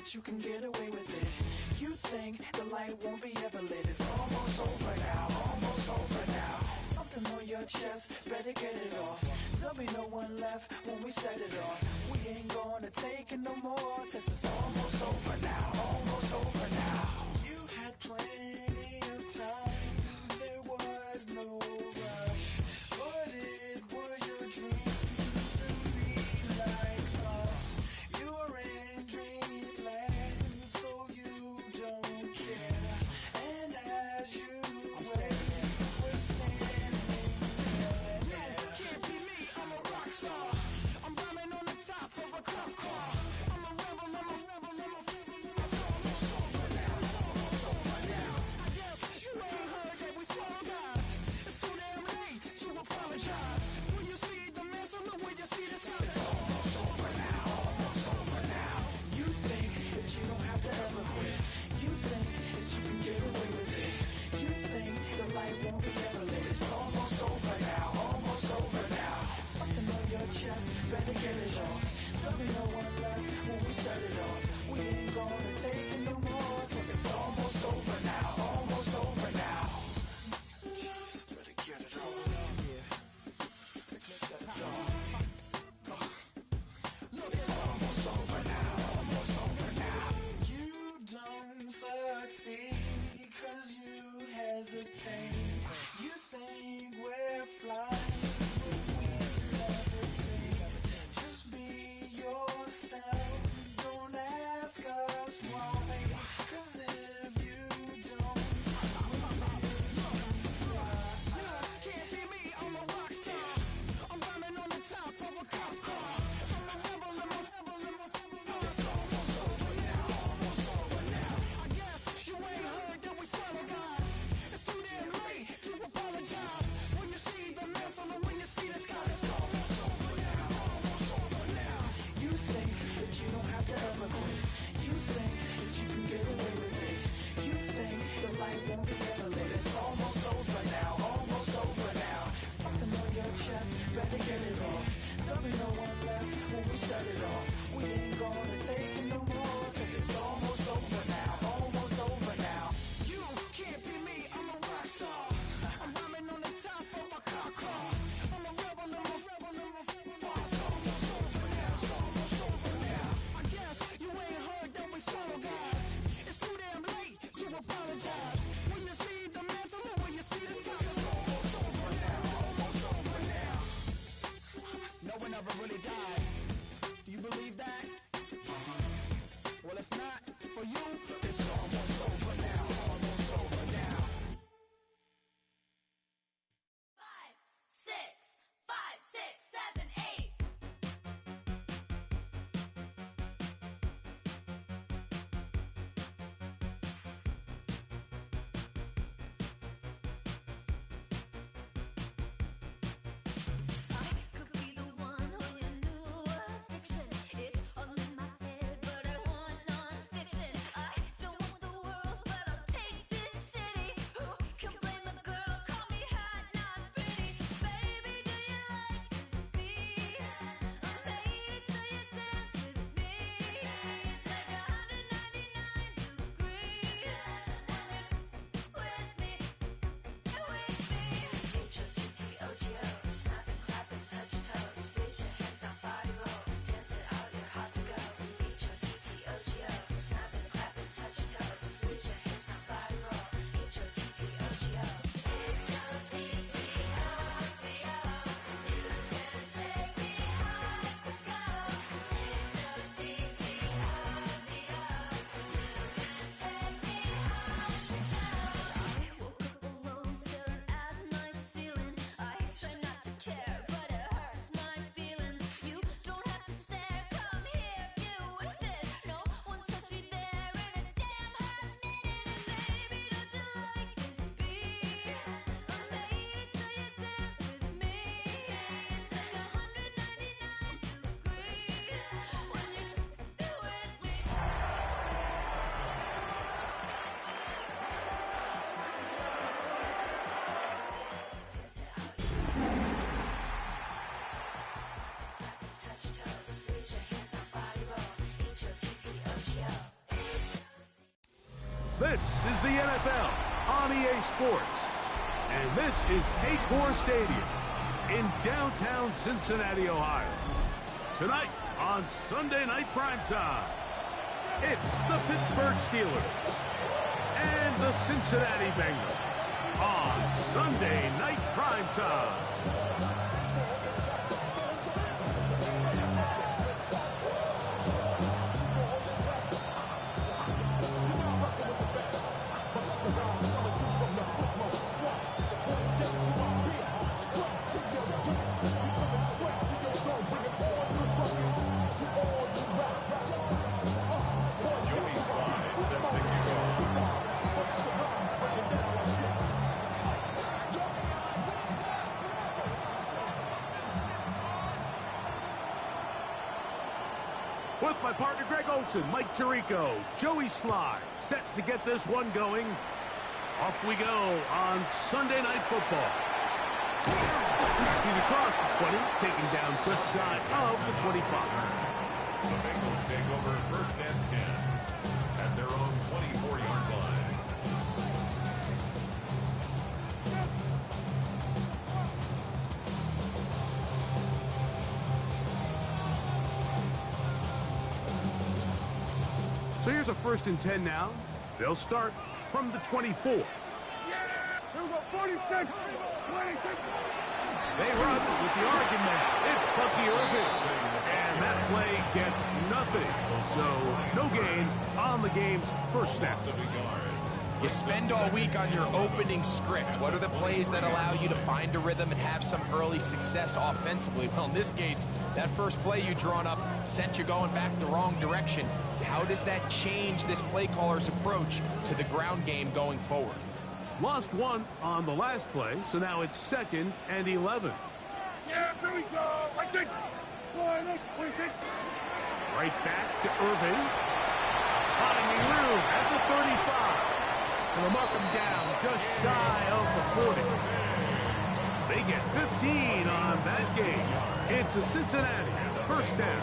that you can get away with it. You think the light won't be ever lit. It's almost over now, almost over now. Something on your chest, better get it off. There'll be no one left when we set it off. We ain't gonna take it no more, since it's almost over now, almost over now. You had plenty of time, there was no rush, but it was your dream to be like us. You're in dreamland, so you don't care. And as you wait, we're standing there. No, can't be me, I'm a rock star. I'm rhyming on the top of a cop car. I'm a rebel, I'm a rebel, I'm a rebel. It's almost over now, almost over now. I guess you ain't heard that we swallow guys. It's too damn late to apologize. When you see the mantle, look when you see the time. It's almost over now, almost over now. You think that you don't have to ever quit. You think that you can get away with it. You think the light won't be ever lit. It's almost over now, almost over now. Something on your chest, better get it off. There'll be no one left when we set it off. We ain't gonna take it no more, since it's almost over now, almost over now. Just better get it off. Yeah, set it off. Look, it's almost over now, almost over now. You don't succeed, cause you hesitate. You think we're flying, but we levitate. Just be yourself, don't ask us why, cause if you don't, can't be me, I'm a rock star. I'm rhyming on the top of a cop's car. I'm a rebel, I'm a rebel, I'm a rebel. It's almost over now, almost over now. I guess you ain't heard that we swallow guys. It's too damn late to apologize. When you see the mantle and when you see the sky, it's almost over now, almost over now. You think that you don't have to ever quit. You think that you can get away with it. You think the light won't be ever lit. It's almost over now, almost over now. Something on your chest, better get it off. There'll be no one left when we set it off. We ain't gonna take it no more, since it's almost over now, almost over now. You can't be me, I'm a rock star. I'm rhyming on the top of a car car. I'm a rebel, I'm a rebel, I'm a rebel. It's almost over now, it's almost over now. I guess you ain't heard that we swallow guys. It's too damn late to apologize. When you see the mantle and when you see the sky, it's almost over now, almost over now. No one ever really dies. Do you believe that? Well, if not, for you, it's almost over now, almost over now. 5, 6, 5, 6, 7, 8. I could be the one on your new addiction. It's all in my head, but I want non-fiction. I don't want the world, but I'll take this city. Who can blame a girl? Call me hot, not pretty. Baby, do you like this beat? I'm made so you dance with me. It's like 199 degrees when you're with me, H-O-T-T-O-G-O, snapping, clapping, touch your toes, raise your hands, now body roll, dance it out, you're hot to go. H-O-T-T-O-G-O, snapping, clapping, touch your toes, raise your hands, now body roll, H-O-T-T-O-G-O, H-O-T-T-O-G-O, you can take me high to go. H-O-T-T-O-G-O, you can take me high to go. I woke up alone, staring at my ceiling. I try not to care, but it hurts my feelings. You don't have to stare, come here, get with it. No one's touched me there in a damn hot minute. And baby, don't you like this beat? I'm made so you dance with me. It's like 199 degrees when you're with me. Touch your toes, raise your hands, now body roll. H-O-T-T-O-G-O. This is the NFL on EA Sports. And this is Paycor Stadium in downtown Cincinnati, Ohio. Tonight on Sunday Night Primetime, it's the Pittsburgh Steelers and the Cincinnati Bengals on Sunday Night Primetime. With my partner Greg Olson, Mike Tirico, Joey Sly, set to get this one going. Off we go on Sunday Night Football. He's across the 20, taking down just shy of the 25. The Bengals take over first and 10 at their own 24-yard line. So here's a 1st and 10 now. They'll start from the 24. Here we go, 46, 26. They run with the argument. It's Bucky Irving. And that play gets nothing. So no gain on the game's first snap. You spend all week on your opening script. What are the plays that allow you to find a rhythm and have some early success offensively? Well, in this case, that first play you drawn up sent you going back the wrong direction. How does that change this play caller's approach to the ground game going forward? Lost one on the last play, so now it's 2nd and 11. Yeah, here we go. Right there. 26. Right back to Irving. Finding room at the 35. And they'll mark him down just shy of the 40. They get 15 on that game. It's a Cincinnati first down.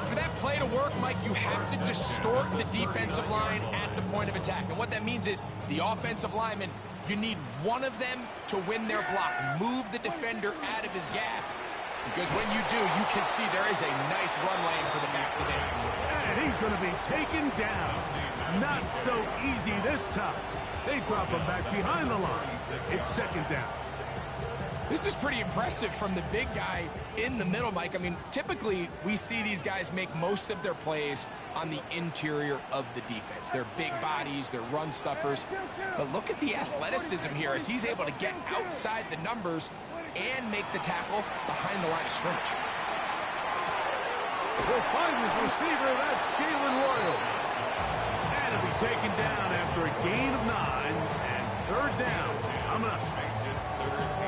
For that play to work, Mike, you have to distort the defensive line at the point of attack. And what that means is the offensive lineman, you need one of them to win their block. Move the defender out of his gap. Because when you do, you can see there is a nice run lane for the back-to-back. And he's going to be taken down. Not so easy this time. They drop him back behind the line. It's 2nd down. This is pretty impressive from the big guy in the middle, Mike. I mean, typically we see these guys make most of their plays on the interior of the defense. They're big bodies, they're run stuffers. But look at the athleticism here as he's able to get outside the numbers and make the tackle behind the line of scrimmage. Will find his receiver, that's Jalen Royals. And he'll be taken down after a gain of 9 and 3rd down. Coming up.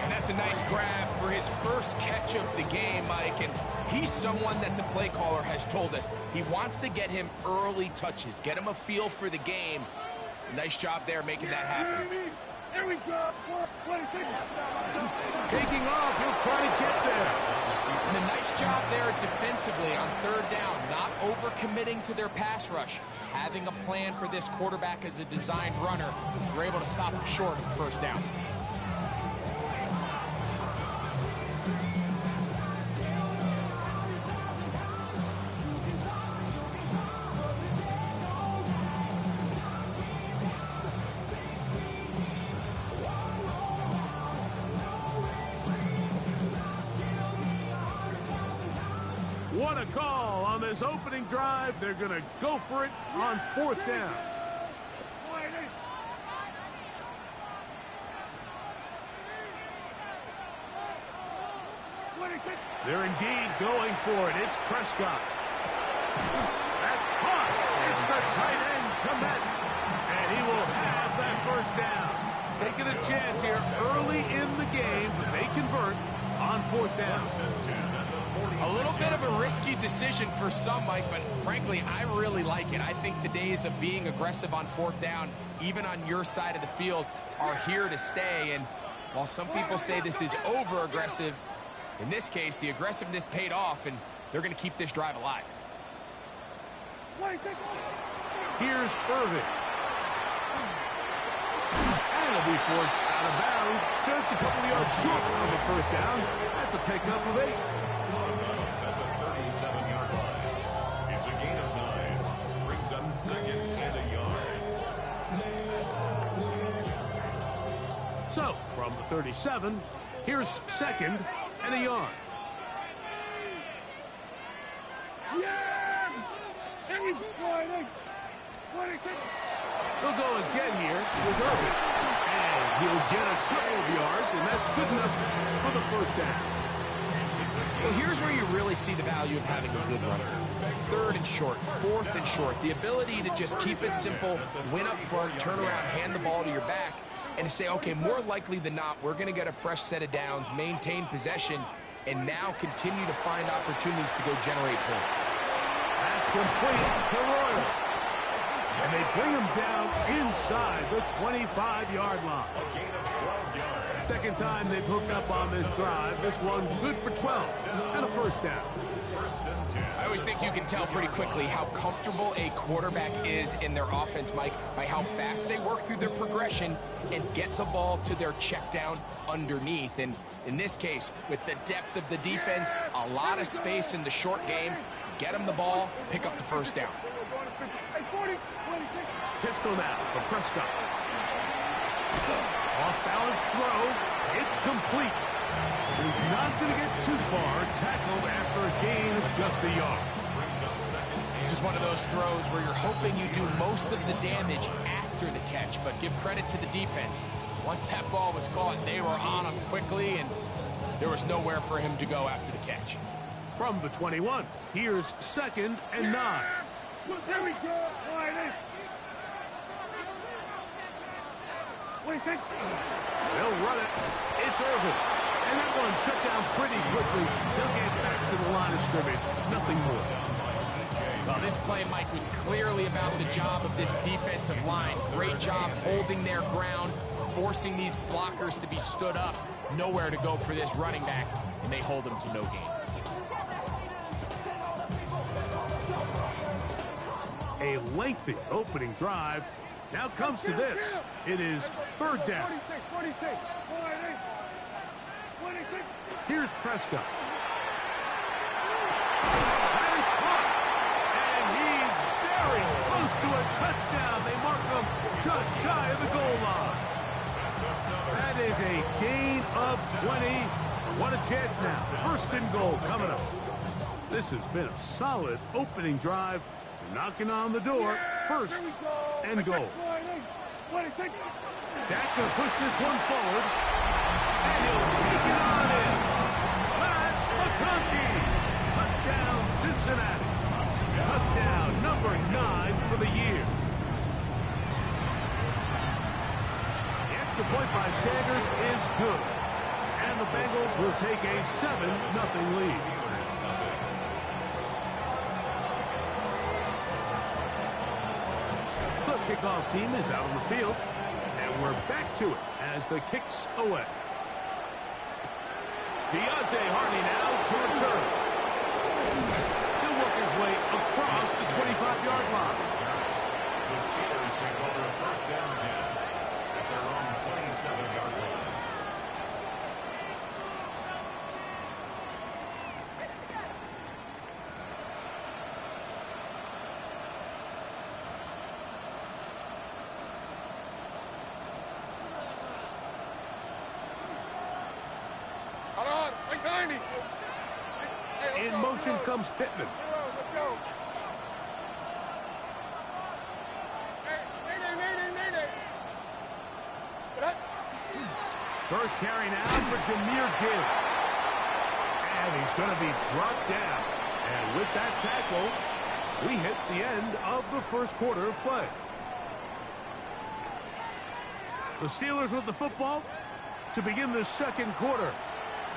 And that's a nice grab for his first catch of the game, Mike. And he's someone that the play caller has told us he wants to get him early touches, get him a feel for the game. Nice job there making that happen. Here we go. 26. Taking off, he'll try to get there. And a nice job there defensively on 3rd down, not overcommitting to their pass rush. Having a plan for this quarterback as a designed runner, they're able to stop him short of the 1st down. What a call on this opening drive. They're going to go for it on 4th down. They're indeed going for it. It's Prescott. That's caught. It's the tight end, Komet. And he will have that 1st down. Taking a chance here early in the game, but they convert on 4th down. A little bit of a risky decision for some, Mike, but frankly, I really like it. I think the days of being aggressive on 4th down, even on your side of the field, are here to stay. And while some people say this is over-aggressive, in this case, the aggressiveness paid off, and they're going to keep this drive alive. Here's Irving. be forced out of bounds, just a couple of yards short of a first down. That's a pickup of 8. At the 37-yard line. It's a gain of 9. Brings up 2nd and a yard. So, from the 37, here's 2nd and a yard. He'll go again here with Irvin. And he'll get a couple of yards, and that's good enough for the first down. Well, here's where you really see the value of having a good runner. 3rd and short, 4th and short. The ability to just keep it simple, win up front, turn around, hand the ball to your back, and to say, okay, more likely than not, we're going to get a fresh set of downs, maintain possession, and now continue to find opportunities to go generate points. That's complete to Royal. And they bring him down inside the 25-yard line. A gain of 12 yards. Second time they've hooked up on this drive. This one good for 12 and a first down. 1st and 10. I always think you can tell pretty quickly how comfortable a quarterback is in their offense, Mike, by how fast they work through their progression and get the ball to their check down underneath. And in this case, with the depth of the defense, a lot of space in the short game, get them the ball, pick up the first down. Pistol now for Prescott. Off-balance throw. It's complete. He's not going to get too far. Tackled after a gain of just a yard. This is one of those throws where you're hoping you do most of the damage after the catch, but give credit to the defense. Once that ball was caught, they were on him quickly, and there was nowhere for him to go after the catch. From the 21, here's 2nd and 9. There we go. What do you think? They'll run it. It's Irvin. And that one shut down pretty quickly. They'll get back to the line of scrimmage. Nothing more. Well, this play, Mike, was clearly about the job of this defensive line. Great job holding their ground, forcing these blockers to be stood up. Nowhere to go for this running back, and they hold him to no gain. A lengthy opening drive. Now comes to this. It is 3rd down. Here's Prescott. That is caught. And he's very close to a touchdown. They mark him just shy of the goal line. That is a gain of 20. What a chance now. 1st and goal coming up. This has been a solid opening drive. Knocking on the door. 1st and goal. Dak going to push this one forward. And he'll take it on in. Matt McConkey. Touchdown, Cincinnati. Touchdown number 9 for the year. The extra point by Sanders is good. And the Bengals will take a 7-0 lead. The kickoff team is out on the field. And we're back to it as the kick's away. Deontay Hardy now to return. He'll work his way across the 25-yard line. The Steelers take over 1st and 10 at their own 27-yard line. In motion comes Pittman. First carry now for Jahmyr Gibbs. And he's going to be brought down. And with that tackle, we hit the end of the first quarter of play. The Steelers with the football to begin the second quarter.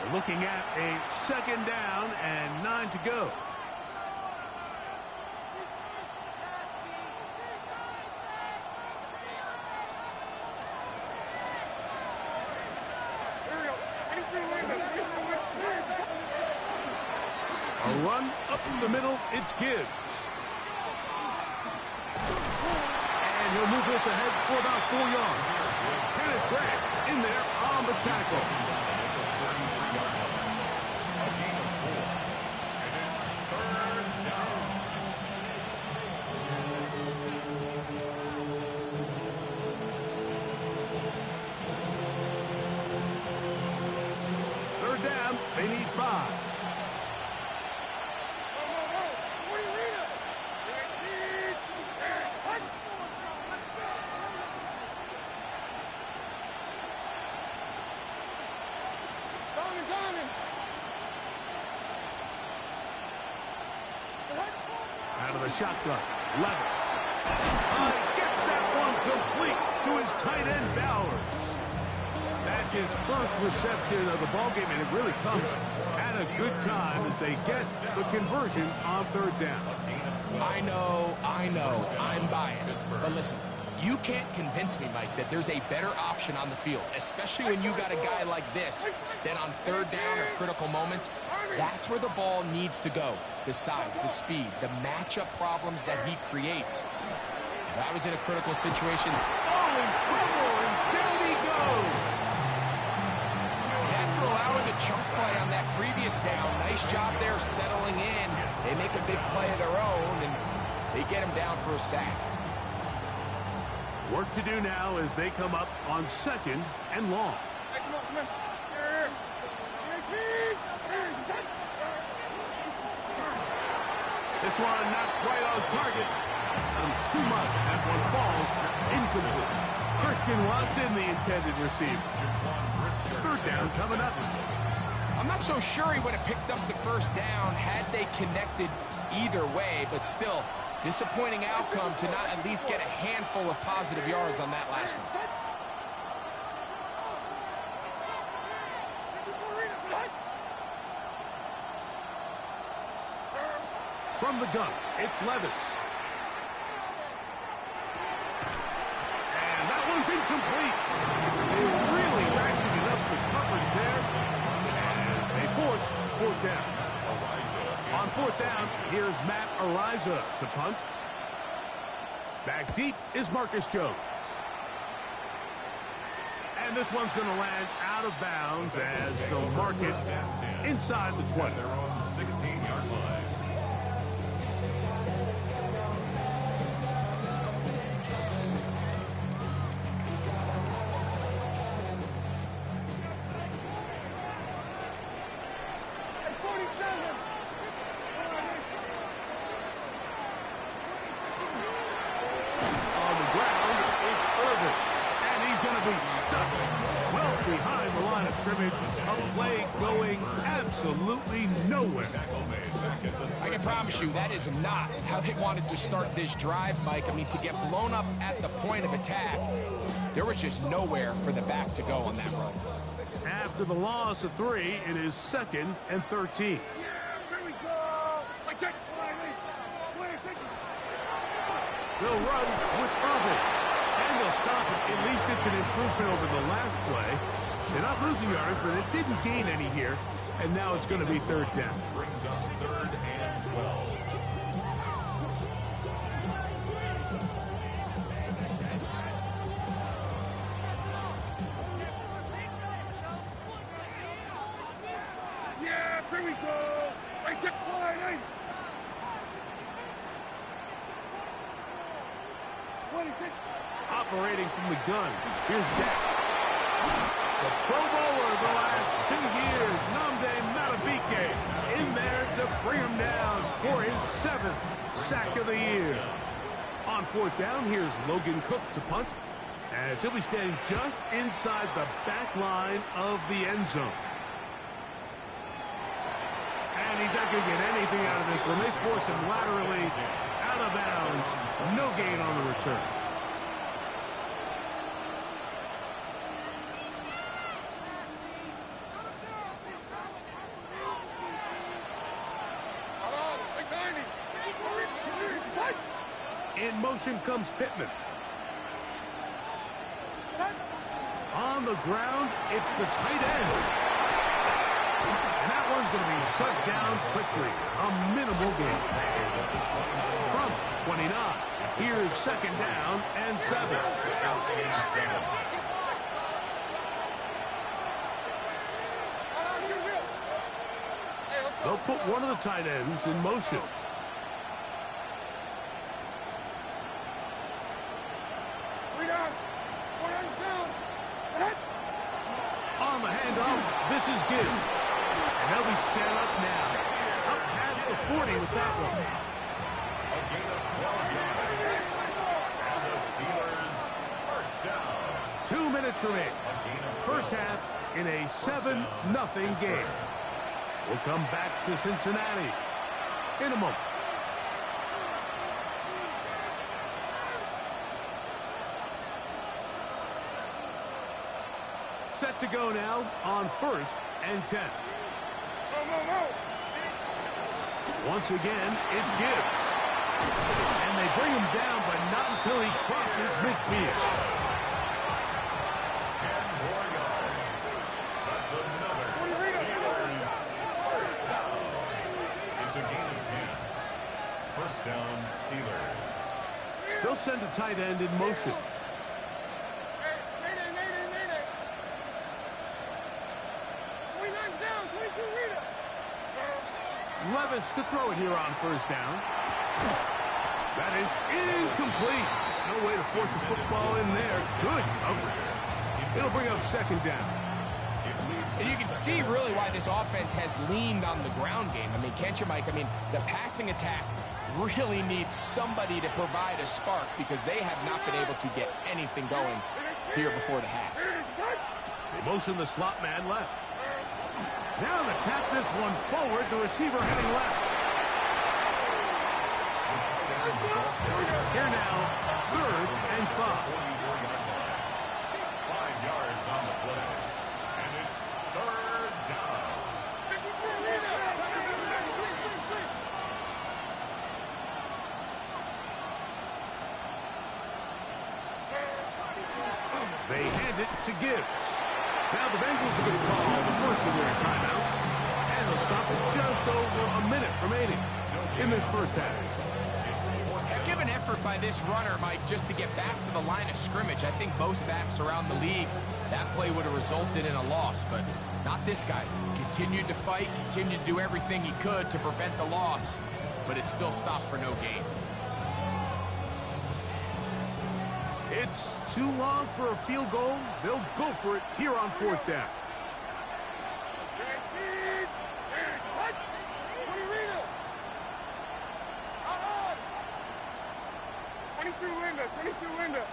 We're looking at a 2nd down and 9 to go. A run up the middle, it's Gibbs. And he'll move this ahead for about 4 yards. Kenneth Grant in there on the tackle. A gain of 4. And it's 3rd down. Third down, they need 5. Out of the shotgun, Levis. Gets that one complete to his tight end, Bowers. That's his first reception of the ballgame, and it really comes at a good time as they get the conversion on third down. I know, I'm biased. But listen, you can't convince me, Mike, that there's a better option on the field, especially when you got a guy like this, that on third down or critical moments, that's where the ball needs to go. The size, the speed, the matchup problems that he creates. If I was in a critical situation, In trouble, and down he goes. after allowing a chunk play on that previous down, nice job there settling in. They make a big play of their own, and they get him down for a sack. Work to do now as they come up on 2nd and long. This one not quite on target. Too much, and one falls incomplete. Christian Watson, the intended receiver. Third down coming up. I'm not so sure he would have picked up the first down had they connected either way, but still, disappointing outcome to not at least get a handful of positive yards on that last one. From the gun, it's Levis. And that one's incomplete. They really ratcheted up the coverage there. And they force fourth down. On fourth down, here's Matt Araiza to punt. Back deep is Marcus Jones. And this one's going to land out of bounds as they'll mark it inside the 20. They're on the 16-yard line. On the ground, it's Irvin. And he's going to be stuck well behind the line of scrimmage. A play going absolutely nowhere. I can promise you that is not how they wanted to start this drive, Mike. I mean, to get blown up at the point of attack, there was just nowhere for the back to go on that run. After the loss of 3, it is 2nd and 13. They'll run with Irvin. And they'll stop it. At least it's an improvement over the last play. They're not losing yards, but it didn't gain any here. And now it's going to be third down. Brings up 3rd and 12. Here we go! Right to line, 26. Operating from the gun, here's Dak. The Pro Bowler the last 2 years, Nnamdi Madubuike, in there to bring him down for his 7th sack of the year. On fourth down, here's Logan Cook to punt, as he'll be standing just inside the back line of the end zone. And he's not going to get anything out of this one. They force him laterally out of bounds. No gain on the return. In motion comes Pittman. On the ground, it's the tight end. And that one's going to be shut down quickly. A minimal gain. From 29, here's 2nd down and 7. They'll put one of the tight ends in motion. On the handoff, this is Gibbs. And they'll be set up now. Up past the 40 with that one. A gain of 12 yards. And the Steelers first down. 2 minutes remaining. First half in a 7-0 game. We'll come back to Cincinnati in a moment. Set to go now on 1st and 10. Once again, it's Gibbs. And they bring him down, but not until he crosses midfield. 10 more yards. That's another Steelers first down. It's a gain of 10. First down, Steelers. They'll send a tight end in motion. Levis to throw it here on first down. That is incomplete. No way to force the football in there. Good coverage. It'll bring up second down. And you can see really why this offense has leaned on the ground game. I mean, can't you, Mike? I mean, the passing attack really needs somebody to provide a spark because they have not been able to get anything going here before the half. They motion the slot man left. Now to tap this one forward, the receiver heading left. Here now, 3rd and 5. 5 yards on the play. And it's 3rd down. They hand it to Gibbs. Now the Bengals are going to call the first of their timeouts. And they'll stop at just over a minute remaining in this first half. Give an effort by this runner, Mike, just to get back to the line of scrimmage. I think most backs around the league, that play would have resulted in a loss, but not this guy. Continued to fight, continued to do everything he could to prevent the loss, but it still stopped for no gain. It's too long for a field goal. They'll go for it here on 4th down. 22 window.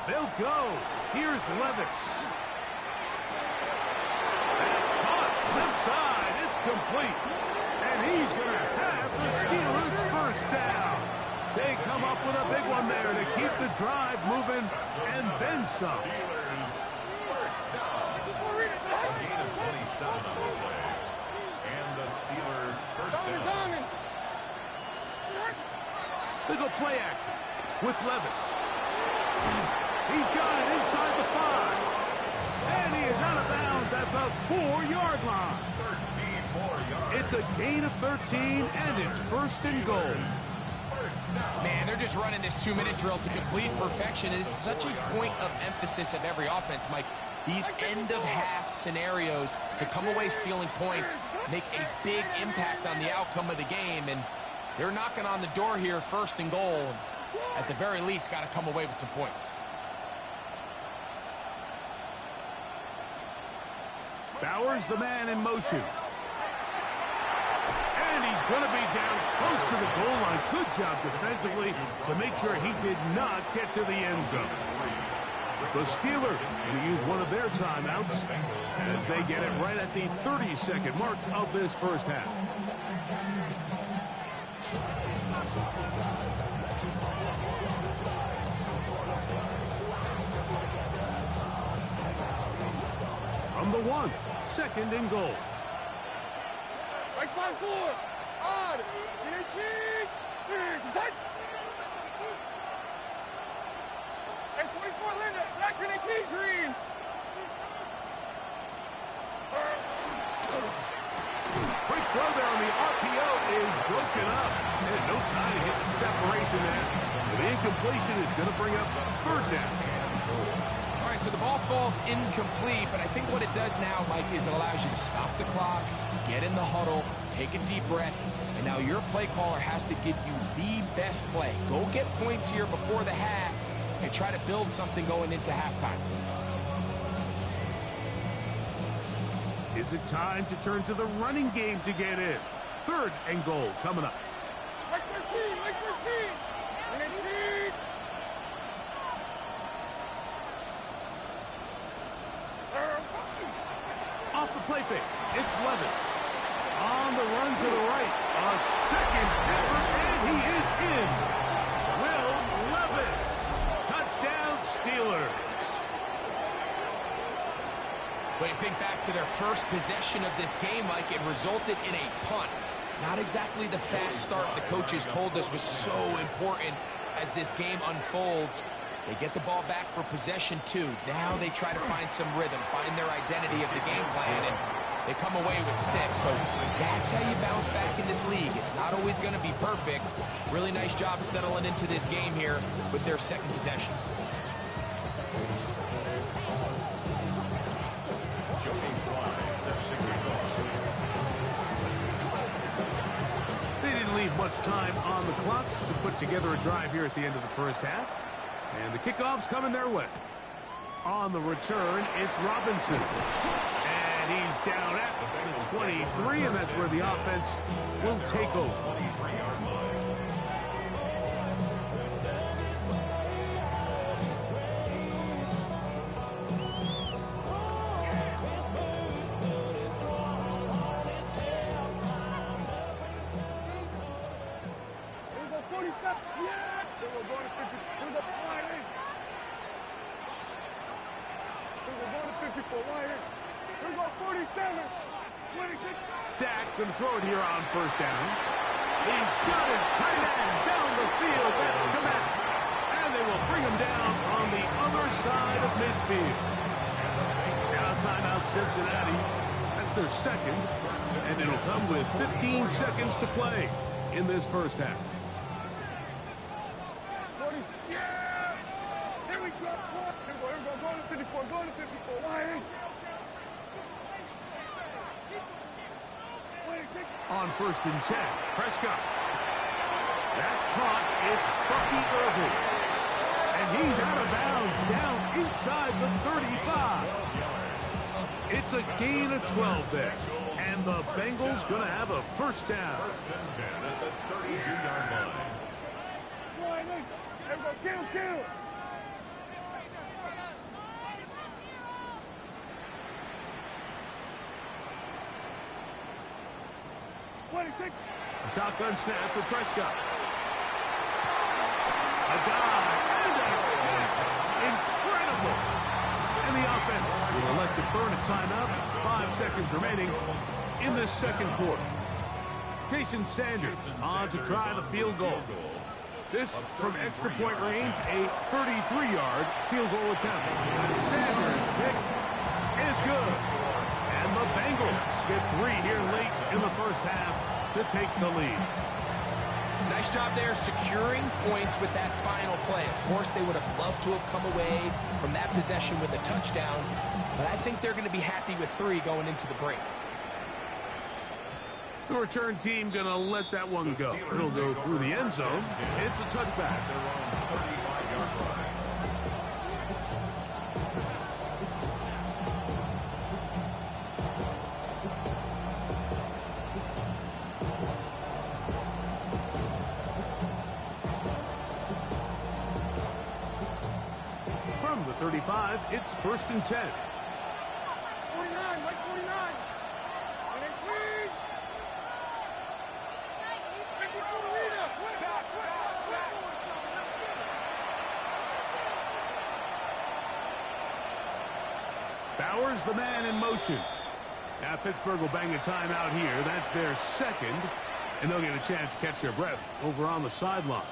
They'll go. Here's Levis. That's caught. Left side. It's complete. And he's going to have the Steelers first down. They come up with a big one there to keep the drive moving and then some. Steelers first down. A gain of 27 on the play. And the Steelers first down. They go play action with Levis. He's got it inside the 5. And he is out of bounds at the 4-yard line. 13 more yards. It's a gain of 13, and it's 1st and goal. Man, they're just running this 2-minute drill to complete perfection. It is such a point of emphasis of every offense, Mike. These end-of-half scenarios to come away stealing points make a big impact on the outcome of the game, and they're knocking on the door here, 1st and goal. At the very least, got to come away with some points. Bowers, the man in motion. And he's going to be down close to the goal line. Good job defensively to make sure he did not get to the end zone. The Steelers going to use one of their timeouts as they get it right at the 30-second mark of this first half. From the 1, 2nd and goal. Right by 4. Odd. And 24 Linda. Back to the key. Green. Quick throw there on the RPO is broken up. And no time to get the separation there. The incompletion is going to bring up 3rd down. All right, so the ball falls incomplete, but I think what it does now, Mike, is it allows you to stop the clock, get in the huddle, take a deep breath, and now your play caller has to give you the best play. Go get points here before the half and try to build something going into halftime. Is it time to turn to the running game to get in? 3rd and goal coming up. Like 13, like 13. And it's Off the play fake, it's Levis. On the run to the right, a second effort, and he is in. Will Levis, touchdown Steelers. When you think back to their first possession of this game, Mike, it resulted in a punt. Not exactly the fast start the coaches told us was so important as this game unfolds. They get the ball back for possession 2. Now they try to find some rhythm, find their identity of the game plan, and they come away with 6. So that's how you bounce back in this league. It's not always going to be perfect. Really nice job settling into this game here with their second possession. They didn't leave much time on the clock to put together a drive here at the end of the first half. And the kickoff's coming their way. On the return, it's Robinson. And he's down at the 23, and that's where the offense will take over. Here we go, 47. Yeah! Here we go, 50. Here we go, wide in. Here we go, 54, wide in. Here we go, 47. 26. Dak going to throw it here on first down. He's got his tight end down the field. That's Kmet. And they will bring him down on the other side of midfield. Now timeout Cincinnati. That's their second. And it'll come with 15 seconds to play in this first half. 40. Yeah! Here we go. Here we go, go to 54, go to 54, wide in. 26. On 1st and 10, Prescott. That's caught. It's Bucky Irving. And he's out of bounds down inside the 35. It's a gain of 12 there. And the Bengals going to have a first down. 1st and 10 at the 32-yard line. Wide in. Here we go, kill. 26. A shotgun snap for Prescott. A dive and a catch. Incredible. And the offense will elect to burn a timeout. 5 seconds remaining in this second quarter. Jason Sanders on to try the field goal. This from extra point range, a 33-yard field goal attempt. Sanders' kick is good. And the Bengals get 3 here late in the first half to take the lead. Nice job there securing points with that final play. Of course, they would have loved to have come away from that possession with a touchdown, but I think they're going to be happy with 3 going into the break. The return team going to let that one go. It'll go through the end zone. It's a touchback. From the 35, it's 1st and 10. 49, like 49. And it's clean. 54 Rita. Bowers, the man in motion. Now Pittsburgh will bang a timeout here. That's their second. And they'll get a chance to catch their breath over on the sideline.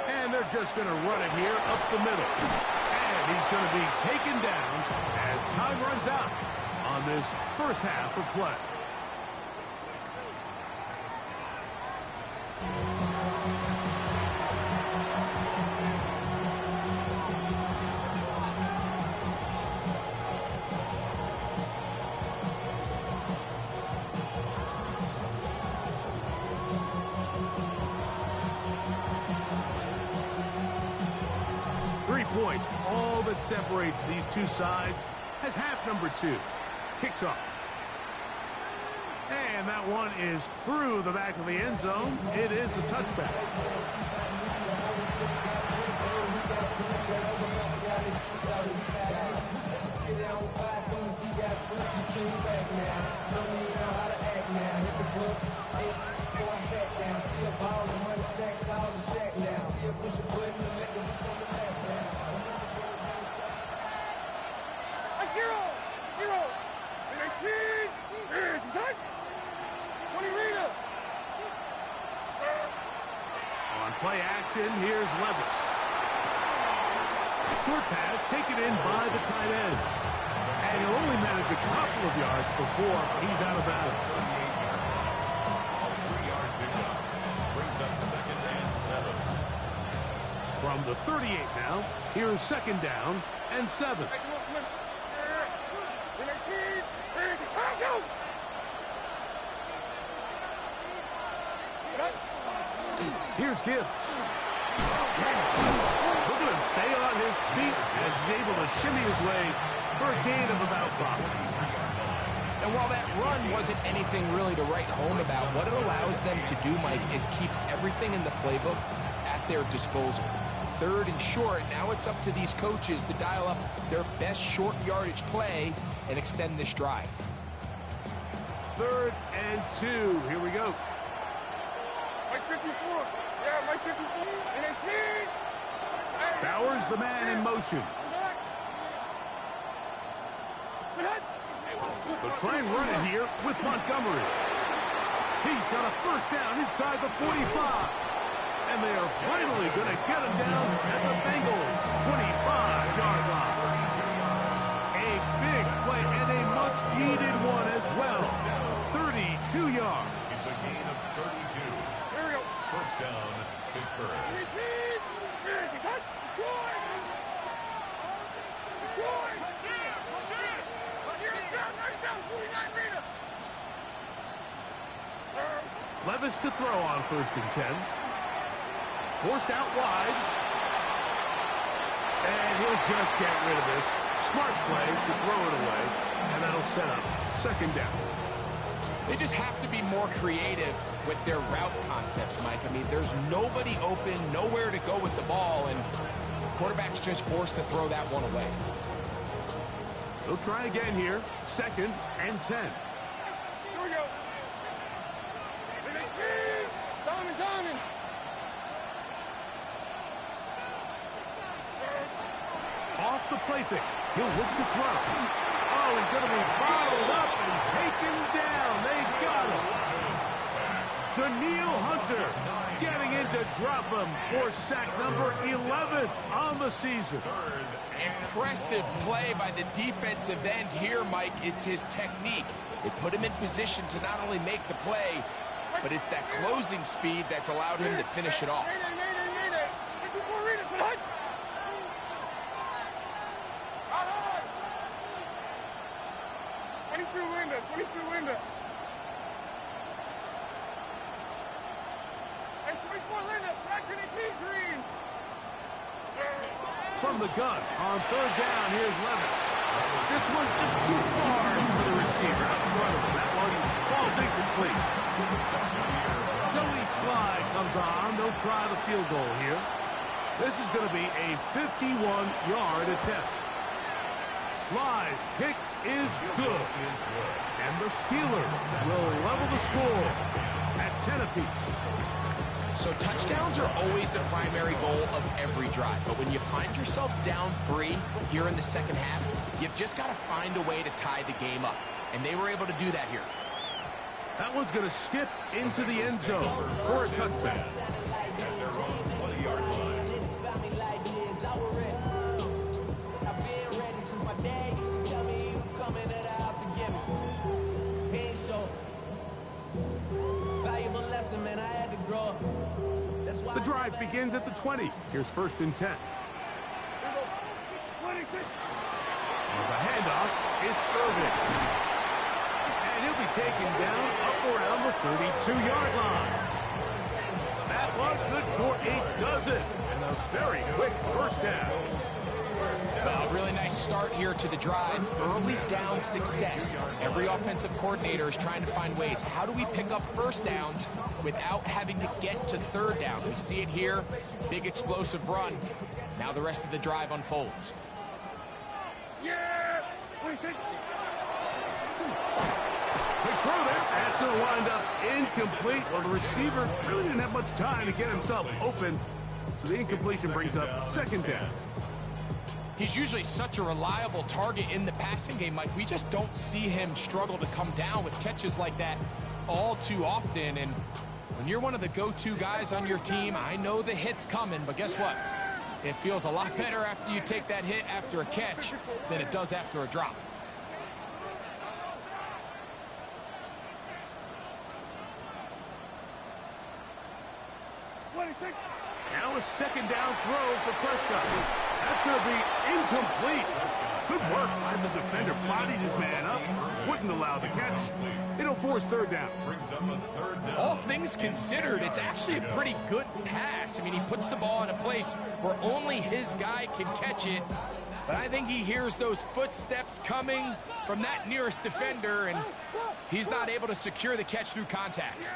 And they're just going to run it here up the middle. And And he's going to be taken down as time runs out on this first half of play. Points, all that separates these two sides, as half number 2 kicks off. And that one is through the back of the end zone. It is a touchback. On play action, here's Levis. Short pass taken in by the tight end. And he'll only manage a couple of yards before he's out of bounds. 3-yard pickup brings up 2nd and 7. From the 38 now, here's 2nd down and 7. Here's Gibbs. Look at him stay on his feet as he's able to shimmy his way for a gain of about 5. And while that run wasn't anything really to write home about, what it allows them to do, Mike, is keep everything in the playbook at their disposal. 3rd and short, now it's up to these coaches to dial up their best short yardage play and extend this drive. 3rd and 2. Here we go. Mike 54. Yeah, Mike 54. And 18. Bowers, the man in motion. They'll try and run it here with Montgomery. He's got a first down inside the 45. And they are finally going to get him down at the Bengals' 25-yard line. A big play and a much-needed one as well. 32 yards. It's a gain of 32. Here we go. First down, Pittsburgh. Levis to throw on 1st and 10. Forced out wide. And he'll just get rid of this. Smart play to throw it away. And that'll set up 2nd down. They just have to be more creative with their route concepts, Mike. I mean, there's nobody open, nowhere to go with the ball, and the quarterback's just forced to throw that one away. They'll try again here. 2nd and 10. Here we go. Diamond. Off the play fake. He'll look to throw. Oh, he's going to be bottled up and taken down. They got him. Danielle Hunter getting in to drop him for sack number 11 on the season. Impressive play by the defensive end here, Mike. It's his technique. It put him in position to not only make the play, but it's that closing speed that's allowed him to finish it off. 22 Linda. And 24 Linda. Fraction and Green. From the gun on 3rd down, here's Levis. This one just too far for the receiver out in front of him. That one falls incomplete. Joey Slye comes on. They'll try the field goal here. This is going to be a 51-yard attempt. Slye's kick is good. And the Steelers will level the score at 10 apiece. So touchdowns are always the primary goal of every drive. But when you find yourself down 3 here in the second half, you've just got to find a way to tie the game up. And they were able to do that here. That one's going to skip into the end zone for a touchdown. At their own 20-yard line. The drive begins at the 20. Here's 1st and 10. Here we go. 26. The handoff, it's Irving. And he'll be taken down up around the 32-yard line. That one good for a dozen. And a very quick first down. A really nice start here to the drive. Early down success. Every offensive coordinator is trying to find ways. How do we pick up first downs without having to get to 3rd down? We see it here. Big explosive run. Now the rest of the drive unfolds. Yeah! 26. Quick throw there. That's going to wind up incomplete. Well, the receiver really didn't have much time to get himself open. So the incompletion brings up 2nd down. He's usually such a reliable target in the passing game, Mike. We just don't see him struggle to come down with catches like that all too often. And when you're one of the go-to guys on your team, I know the hit's coming, but guess what? It feels a lot better after you take that hit after a catch than it does after a drop. Now a 2nd down throw for Prescott. That's going to be incomplete. Good work by the defender. Bodied his man up. Wouldn't allow the catch. It'll force 3rd down. Brings up a 3rd down. All things considered, it's actually a pretty good pass. I mean, he puts the ball in a place where only his guy can catch it. But I think he hears those footsteps coming from that nearest defender, and he's not able to secure the catch through contact.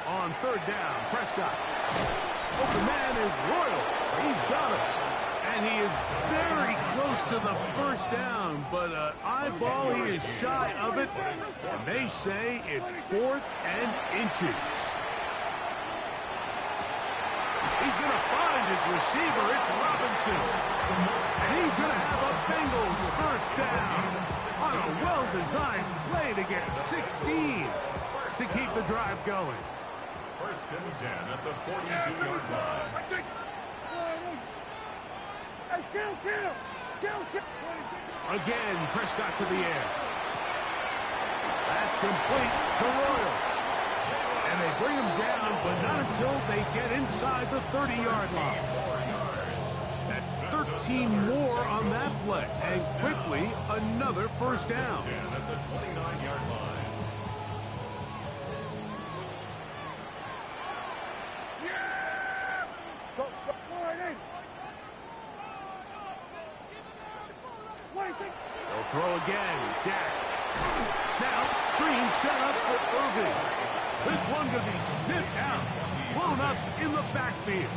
On 3rd down, Prescott. Open man is Royal. He's got him. And he is very close to the 1st down, but eyeball, he is shy of it. And they say it's 4th and inches. He's going to find his receiver. It's Robinson. And he's going to have a Bengals 1st down on a well-designed play to get 16 to keep the drive going. 1st and 10 at the 42-yard line. Again, Prescott to the air. That's complete to Royal. And they bring him down, but not until they get inside the 30-yard line. That's 13 more on that play. And quickly, another 1st down. 10 at the 29-yard line. They'll throw again. Dak. Now, screen set up for Irving. This one going to be sniffed out. Blown up in the backfield.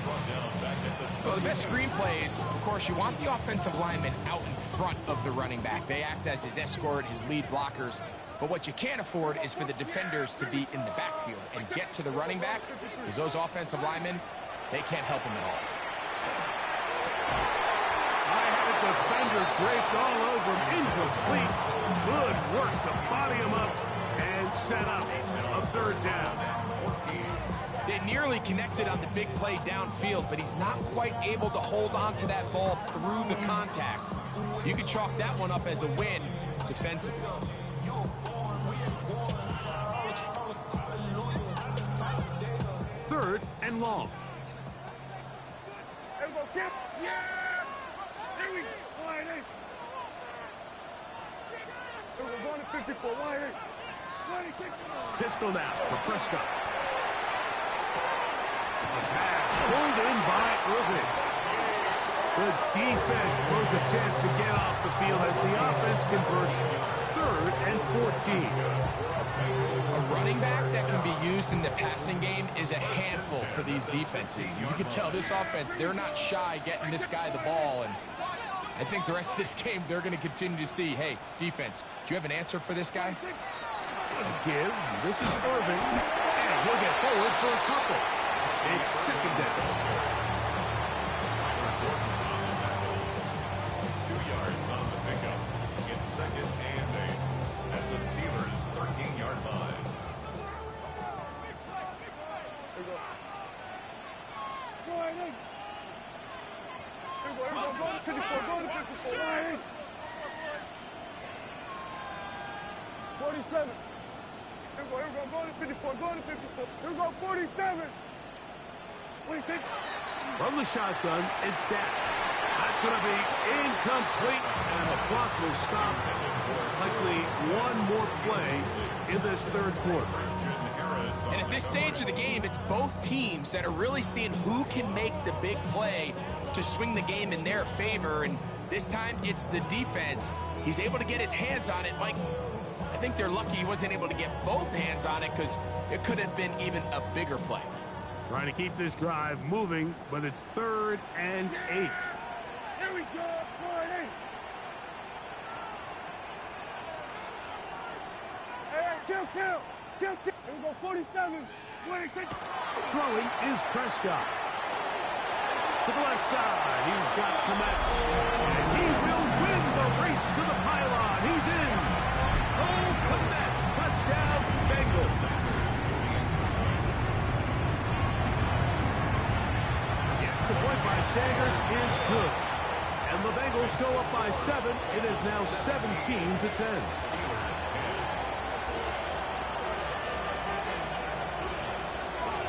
Well, the best screen plays, of course, you want the offensive lineman out in front of the running back. They act as his escort, his lead blockers. But what you can't afford is for the defenders to be in the backfield and get to the running back, because those offensive linemen, they can't help him at all. Defender draped all over him. Incomplete. Good work to body him up and set up a 3rd down. They nearly connected on the big play downfield, but he's not quite able to hold on to that ball through the contact. You can chalk that one up as a win defensively. 3rd and long. Pistol now for Prescott. The pass pulled in by Irving. The defense throws a chance to get off the field as the offense converts 3rd and 14. A running back that can be used in the passing game is a handful for these defenses. You can tell this offense, they're not shy getting this guy the ball, and I think the rest of this game, they're going to continue to see, hey, defense, do you have an answer for this guy? Give. This is Irving. And he'll get forward for a couple. It's 2nd down. 2 yards on the pickup. It's 2nd and 8 at the Steelers' 13-yard line. go to 54, go to 54. Right. 47. Here we go, go to 54, go to 54. Here we go, 47. 26. From the shotgun, it's Dak. That's going to be incomplete, and the clock will stop. Likely one more play in this third quarter. And at this stage of the game, it's both teams that are really seeing who can make the big play to swing the game in their favor. And this time, it's the defense. He's able to get his hands on it. Mike, I think they're lucky he wasn't able to get both hands on it because it could have been even a bigger play. Trying to keep this drive moving, but it's 3rd and 8. Here we go, 40. Hey, kill. Here we go, 47, 26. Throwing is Prescott. To the left side, he's got Komet. And he will win the race to the pylon. He's in. Oh, Komet. Touchdown, Bengals. The point by Sanders is good. And the Bengals go up by 7. It is now 17-10.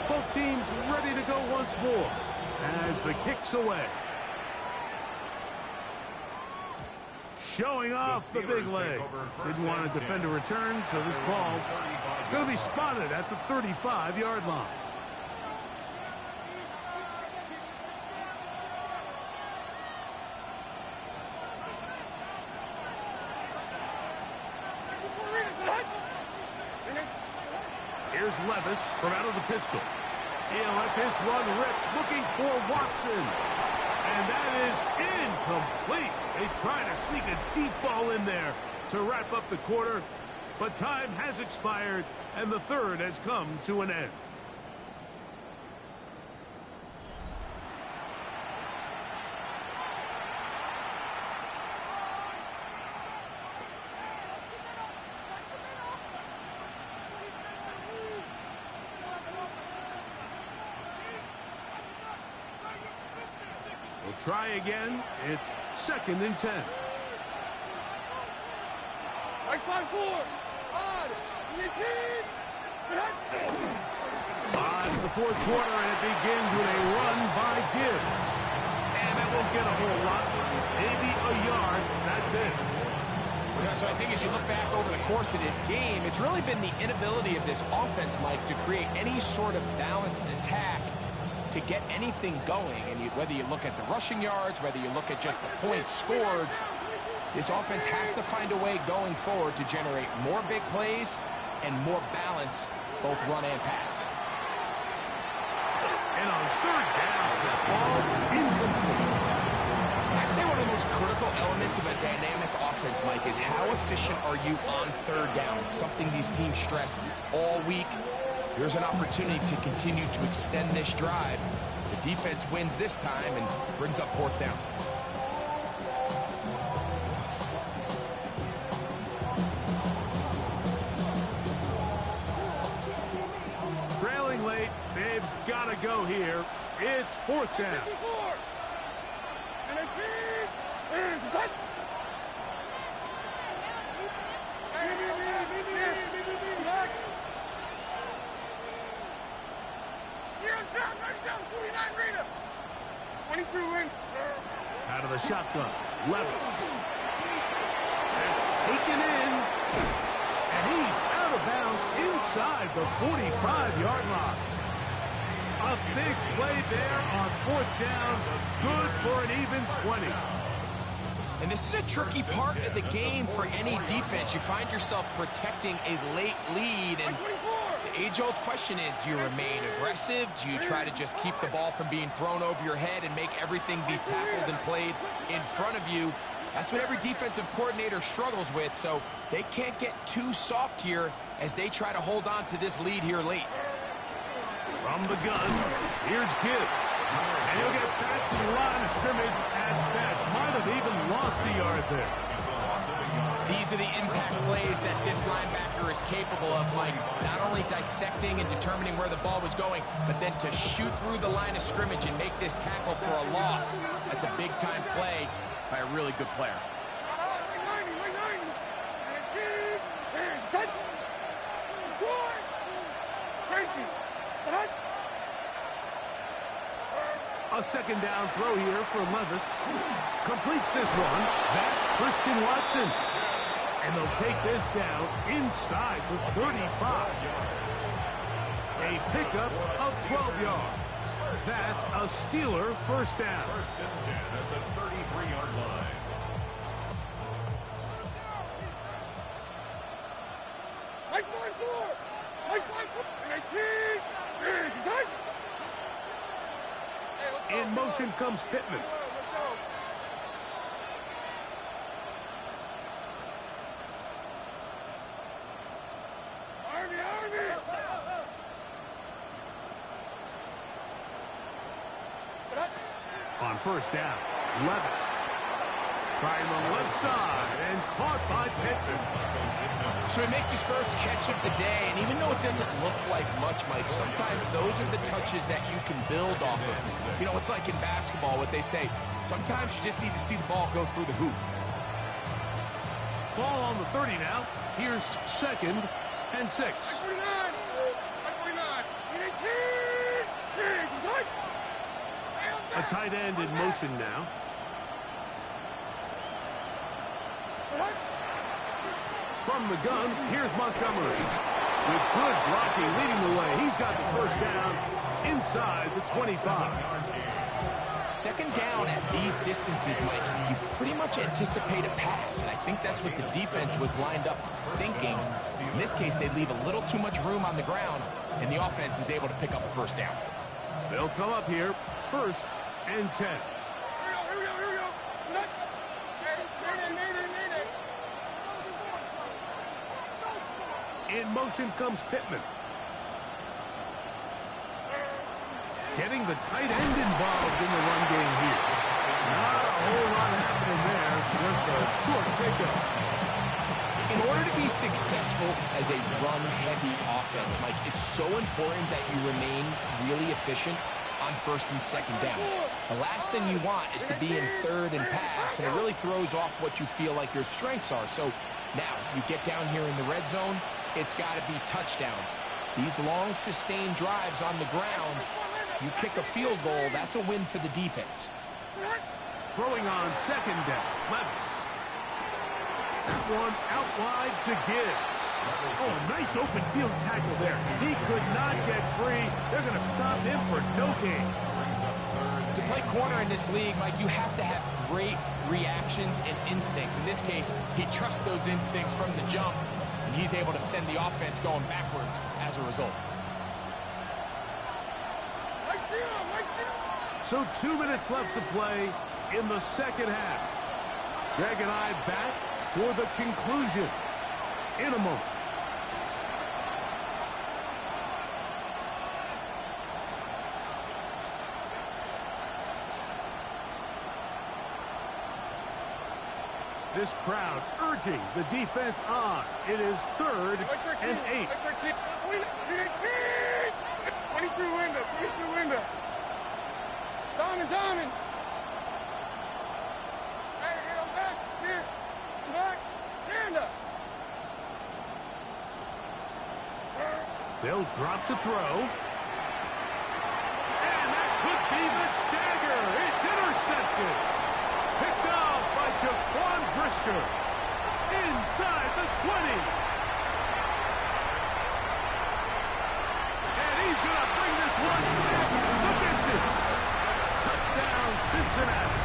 Both teams ready to go once more as the kick's away. Showing off the big leg. Didn't want to defend a return, so this ball going to be spotted at the 35-yard line. Here's Levis from out of the pistol. He'll let this run rip, looking for Watson. And that is incomplete. They try to sneak a deep ball in there to wrap up the quarter, but time has expired, and the third has come to an end. Try again. It's 2nd and 10. Right side 4. On the fourth quarter, and it begins with a run by Gibbs. And that won't get a whole lot. Maybe a yard. That's it. Yeah, so I think as you look back over the course of this game, it's really been the inability of this offense, Mike, to create any sort of balanced attack to get anything going. And whether you look at the rushing yards, whether you look at just the points scored, this offense has to find a way going forward to generate more big plays and more balance, both run and pass. And on 3rd down, this ball incomplete. I'd say one of the most critical elements of a dynamic offense, Mike, is how efficient are you on 3rd down? It's something these teams stress all week. Here's an opportunity to continue to extend this drive. The defense wins this time and brings up 4th down. Trailing late, they've got to go here. It's 4th down. Out of the shotgun, Levis. That's taken in. And he's out of bounds inside the 45-yard line. A big play there on 4th down. Good for an even 20. And this is a tricky part of the game for any defense. You find yourself protecting a late lead, and the age-old question is, do you remain aggressive? Do you try to just keep the ball from being thrown over your head and make everything be tackled and played in front of you? That's what every defensive coordinator struggles with, so they can't get too soft here as they try to hold on to this lead here late. From the gun, here's Gibbs. And he'll get back to the line of scrimmage at best. Might have even lost a yard there. These are the impact plays that this linebacker is capable of, Mike. Not only dissecting and determining where the ball was going, but then to shoot through the line of scrimmage and make this tackle for a loss. That's a big-time play by a really good player. A second down throw here for Levis. Completes this one. That's Christian Watson. And they'll take this down inside the 35. A pickup of 12 yards. That's a Steeler first down. First and 10 at the 33-yard line. Mike 5-4! Mike 5-4! In motion comes Pittman. On first down, Levis. Trying the left side and caught by Pittman. So he makes his first catch of the day, and even though it doesn't look like much, Mike, sometimes those are the touches that you can build off of. You know, it's like in basketball, what they say, sometimes you just need to see the ball go through the hoop. Ball on the 30 now. Here's second and 6. A tight end in motion now. From the gun, here's Montgomery. With good blocking leading the way, he's got the first down inside the 25. Second down at these distances, Mike, you pretty much anticipate a pass, and I think that's what the defense was lined up thinking. In this case, they leave a little too much room on the ground, and the offense is able to pick up a first down. They'll come up here, first and 10. In motion comes Pittman. Getting the tight end involved in the run game here. Not a whole lot happening there, just a short pickup. In order to be successful as a run-heavy offense, Mike, it's so important that you remain really efficient on first and second down. The last thing you want is to be in third and pass, and it really throws off what you feel like your strengths are. So now you get down here in the red zone, it's got to be touchdowns. These long sustained drives on the ground, you kick a field goal, that's a win for the defense. Throwing on second down, Levis. That one out wide to Gibbs. Oh, a nice open field tackle there. He could not get free. They're going to stop him for no gain. To play corner in this league, Mike, you have to have great reactions and instincts. In this case, he trusts those instincts from the jump, and he's able to send the offense going backwards as a result. So 2 minutes left to play in the second half. Greg and I back for the conclusion in a moment. This crowd urging the defense on. It is 3rd and 8. 22 window. Diamond. Hey, back. Here. Back. Stand up. They'll drop to throw. And that could be the dagger. It's intercepted. Picked off by Jaquan Brisker. Inside the 20. And he's going to bring this one back the distance. Touchdown, Cincinnati.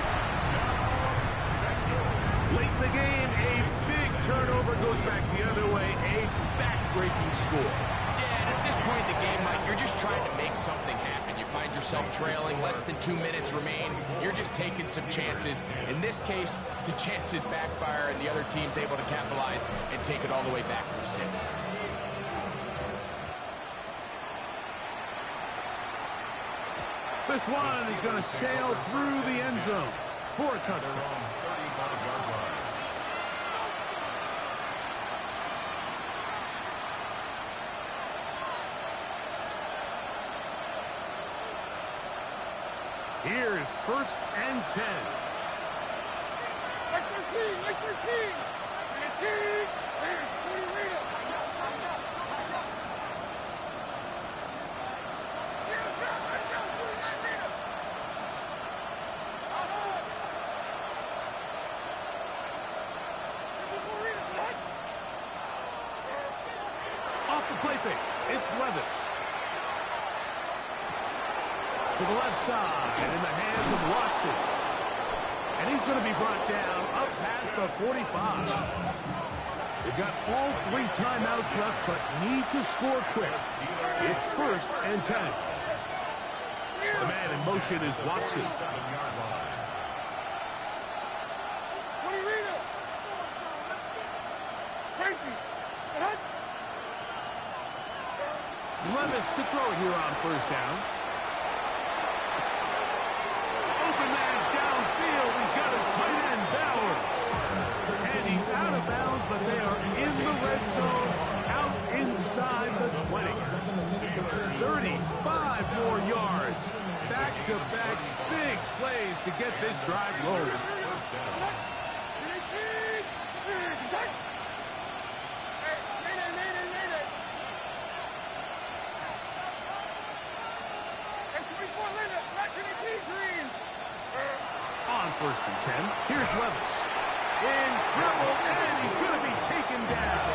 Late in the game, a big turnover goes back the other way. A back-breaking score. Yeah, and at this point in the game, Mike, you're just trying to make something happen. You find yourself trailing, less than 2 minutes remain. You're just taking some chances. In this case, the chances backfire, and the other team's able to capitalize and take it all the way back for 6. This one is going to sail through the end zone for a touchdown. Here's 1st and 10. Like 13, like 13. 19. There's 20 Rita. Off the play fake. It's Levis. To the left side, in the hands of Watson. And he's going to be brought down up past the 45. They've got all 3 timeouts left, but need to score quick. It's 1st and 10. The man in motion is Watson. 7-yard line. 20 Rita. Tracy. Levis to throw it here on 1st down. Open man downfield. He's got his tight end Bowers. And he's out of bounds, but they are in the red zone, out inside the 20. 35 more yards. Back-to-back big plays to get this drive rolling. On 1st and 10, here's Levis. In trouble, and he's going to be taken down.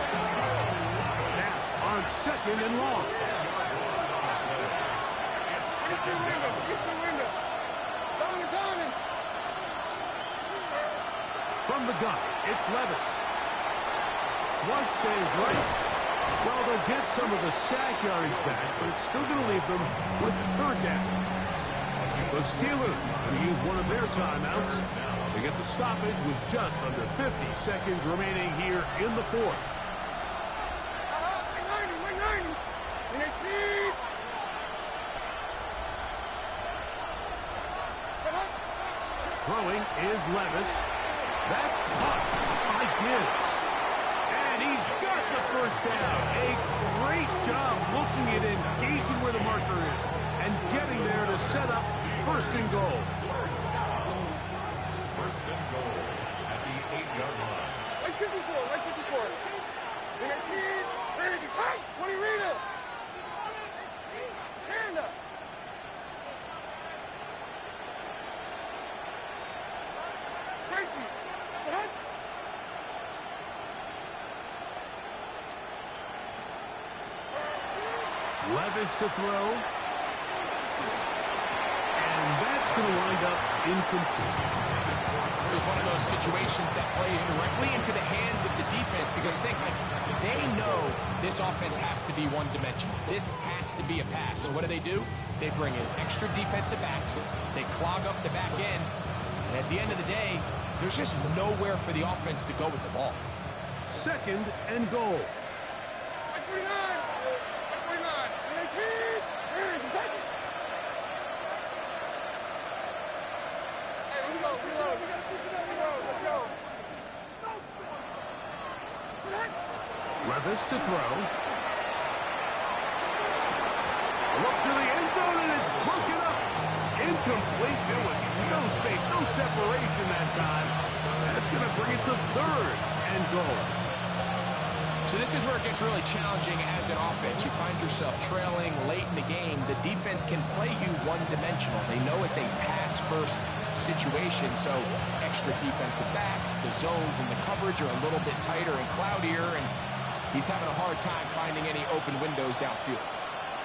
Now on 2nd and long. From the gun, it's Levis. Flush to his right. Well, they'll get some of the sack yardage back, but it's still going to leave them with 3rd down. The Steelers will use one of their timeouts to get the stoppage with just under 50 seconds remaining here in the 4th. Throwing is Levis. That's caught by Gibbs. And he's got the 1st down. A great job looking at engaging where the marker is and getting there to set up 1st and goal. 1st and goal at the 8-yard line. Like 54, like 54. 19, 20 Rita. Panda. Tracy. Levis to throw. And that's going to wind up incomplete. This is one of those situations that plays directly into the hands of the defense because think like they know this offense has to be one-dimensional. This has to be a pass. So what do? They bring in extra defensive backs. They clog up the back end. And at the end of the day, there's just nowhere for the offense to go with the ball. 2nd and goal. 49. 49. 19. There's a second. Hey, we go. We gotta switch it up. Let's go. Levis to throw. Look to the end zone, and it's broken up. Incomplete. There was no space, no separation that time. That's going to bring it to 3rd and goal. So this is where it gets really challenging as an offense. You find yourself trailing late in the game. The defense can play you one-dimensional. They know it's a pass-first situation, so extra defensive backs, the zones and the coverage are a little bit tighter and cloudier, and he's having a hard time finding any open windows downfield.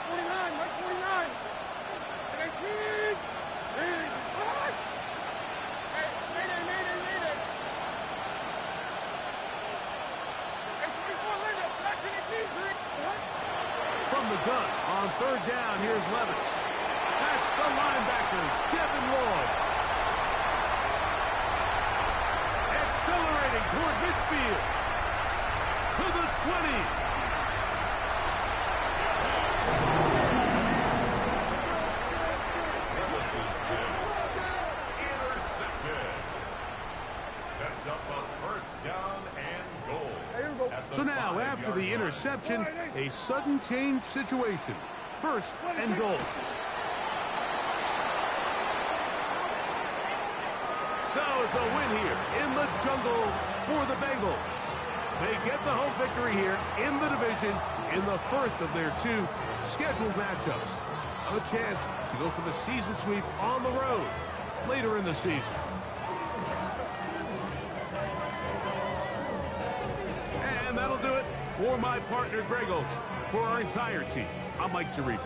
49, Mike 49. 19. From the gun on 3rd down, here's Levis. That's the linebacker, Devin Lloyd. Accelerating toward midfield. To the 20. Levis's pass intercepted. Sets up a 1st down and goal. At the So now, 5-yard after the line. interception, a sudden change situation. 1st and goal. So it's a win here in the jungle for the Bengals. They get the home victory here in the division in the first of their 2 scheduled matchups. A chance to go for the season sweep on the road later in the season. And that'll do it for my partner, Greg Olson. For our entire team, I'm Mike Tirico.